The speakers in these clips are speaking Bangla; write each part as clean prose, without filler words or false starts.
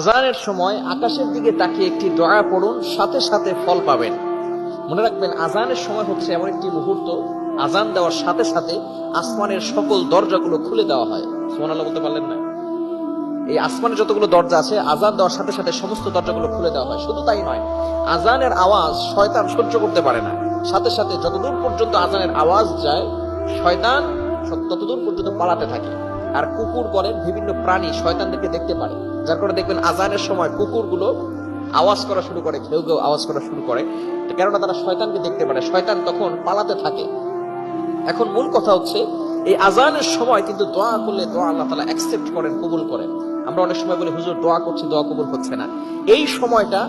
আজানের সময় আকাশের দিকে তাকিয়ে একটি দোয়া পড়ুন, সাথে সাথে ফল পাবেন। মনে রাখবেন, আজানের সময় হচ্ছে এমন একটি মুহূর্ত, আজান দেওয়ার সাথে সাথে আসমানের সকল দরজাগুলো খুলে দেওয়া হয়। সুবহানাল্লাহ বলতে পারলেন না? এই আসমানের যতগুলো দরজা আছে, আজান দেওয়ার সাথে সাথে সমস্ত দরজাগুলো খুলে দেওয়া হয়। শুধু তাই নয়, আজানের আওয়াজ শয়তান সহ্য করতে পারে না। সাথে সাথে যতদূর পর্যন্ত আজানের আওয়াজ যায়, শয়তান ততদূর পর্যন্ত পালাতে থাকে। আর কুকুর বলেন বিভিন্ন প্রাণী শয়তানদেরকে দেখতে পারে, যার কারণে দেখবেন আজানের সময় কুকুরগুলো আওয়াজ করা শুরু করে, ঘেউ ঘেউ আওয়াজ করা শুরু করে, কেননা তারা শয়তানকে দেখতে পারে। শয়তান তখন পালাতে থাকে। এখন মূল কথা হচ্ছে, এই আজানের সময় কিন্তু দোয়া করলে দোয়া আল্লাহ তাআলা অ্যাকসেপ্ট করেন, কবুল করেন। আমরা অনেক সময় বলি, হুজুর দোয়া করছি, দোয়া কবুল হচ্ছে না। এই সময়টা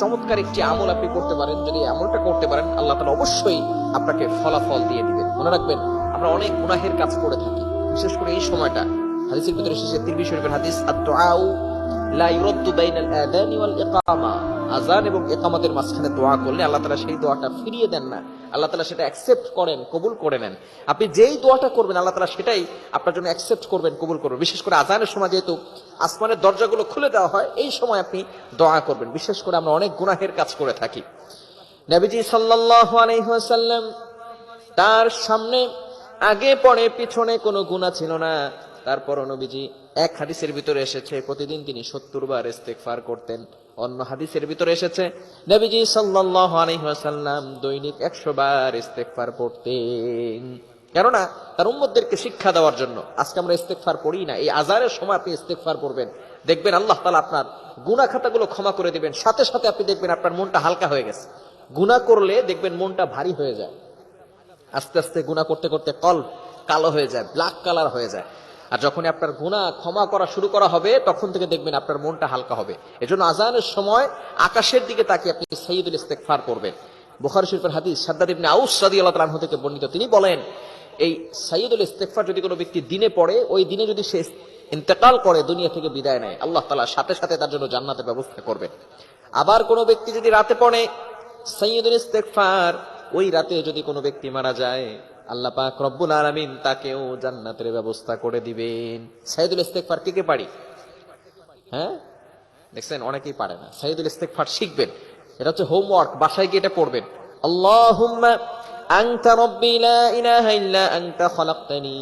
চমৎকার একটি আমল আপনি করতে পারেন। যদি আমলটা করতে পারেন, আল্লাহ তাআলা অবশ্যই আপনাকে ফলাফল দিয়ে দিবেন। মনে রাখবেন, আমরা অনেক গুনাহের কাজ করে থাকি, বিশেষ করে এই সময়টা। হাদিসের ভিতরে এসেছে, তিরমিজি শরীফের হাদিস, আদ-দুআউ লা ইউরাদ্দু বাইনাল আযানি ওয়াল ইকামা। আযান এবং ইকামতের মাঝখানে দোয়া করলে আল্লাহ তাআলা সেই দোয়াটা ফিরিয়ে দেন না। আল্লাহ তাআলা সেটা অ্যাকসেপ্ট করেন, কবুল করে নেন। আপনি যেই দোয়াটা করবেন, আল্লাহ তাআলা সেটাই আপনার জন্য অ্যাকসেপ্ট করবেন, কবুল করবেন। বিশেষ করে আযানের সময় যেহেতু আসমানের দরজাগুলো খুলে দেওয়া হয়, এই সময় আপনি দোয়া করবেন। বিশেষ করে আমরা অনেক গুনাহের কাজ করে থাকি। নবীজি সাল্লাল্লাহু আলাইহি ওয়াসাল্লাম, তার সামনে আগে পরে পিছনে কোনো গুনাহ ছিল না, তারপর নবীজি এক হাদিসের ভিতরে এসেছে প্রতিদিন তিনি 70 বার ইস্তেগফার করতেন। অন্য হাদিসের ভিতরে এসেছে নবীজি সাল্লাল্লাহু আলাইহি ওয়াসাল্লাম দৈনিক 100 বার ইস্তেগফার পড়তেন। কেননা তার উম্মতদেরকে শিক্ষা দেওয়ার জন্য। আজকে আমরা ইস্তেগফার পড়ি না। এই আজানের সময় আপনি ইস্তেগফার পড়বেন, দেখবেন আল্লাহ তাআলা আপনার গুনাহ খাতাগুলো ক্ষমা করে দিবেন। সাথে সাথে আপনি দেখবেন আপনার মনটা হালকা হয়ে গেছে। গুনাহ করলে দেখবেন মনটা ভারী হয়ে যায়, আস্তে আস্তে গুনাহ করতে করতে কলব কালো হয়ে যায়, ব্ল্যাক কালার হয়ে যায়। আর যখন আপনার গুনাহ ক্ষমা করা শুরু করা হবে, তখন থেকে দেখবেন আপনার মনটা হালকা হবে। এজন্য আজানের সময় আকাশের দিকে তাকিয়ে আপনি সাইয়্যিদুল ইস্তেগফার করবেন। বুখারী শরীফের হাদিস, শাদ্দাদ ইবনে আউস রাদিয়াল্লাহু তাআলা আনহু থেকে বর্ণিত, তিনি বলেন, এই সাইয়্যিদুল ইস্তেগফার যদি কোনো ব্যক্তি দিনে পড়ে, ওই দিনে যদি সে ইন্তেকাল করে, দুনিয়া থেকে বিদায় নেয়, আল্লাহ তাআলা সাথে সাথে তার জন্য জান্নাতের ব্যবস্থা করবেন। আবার কোনো ব্যক্তি যদি রাতে পড়ে সাইয়্যিদুল ইস্তেগফার, ওই রাতে যদি কোনো ব্যক্তি মারা যায়, আল্লাহ পাক রব্বুল আলামিন তাকেও জান্নাতের ব্যবস্থা করে দিবেন। সাইয়্যিদুল ইস্তেগফার কে কে পারি? হ্যাঁ, দেখছেন অনেকেই পারে না। সাইয়্যিদুল ইস্তেগফার শিখবেন, এটা হচ্ছে হোমওয়ার্ক, বাসায় গিয়ে এটা পড়বেন। আল্লাহুম্মা আনতা রাব্বি লা ইলাহা ইল্লা আনতা খালাকতানি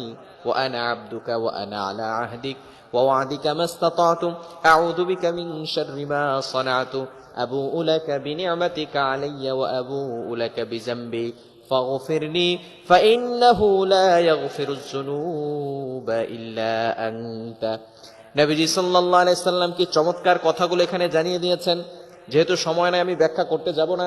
ওয়া আনা আবদুকা ওয়া আনা আলা আহদিক ওয়া ওয়া'দিকা মাস্তাতা'তু আউযু বিকা মিন শাররি মা সানা'তু আবুউ লাকা বিনি'মাতিকা আলাইয়া ওয়া আবুউ লাকা বিযামবি ফাগফিরনি ফাইন্নাহু লা ইয়াগফিরুয যুনুবা ইল্লা আনতা। নবীজি সাল্লাল্লাহু আলাইহি সাল্লাম কি চমৎকার কথাগুলো এখানে জানিয়ে দিয়েছেন। যেহেতু সময় নাই, আমি ব্যাখ্যা করতে যাব না।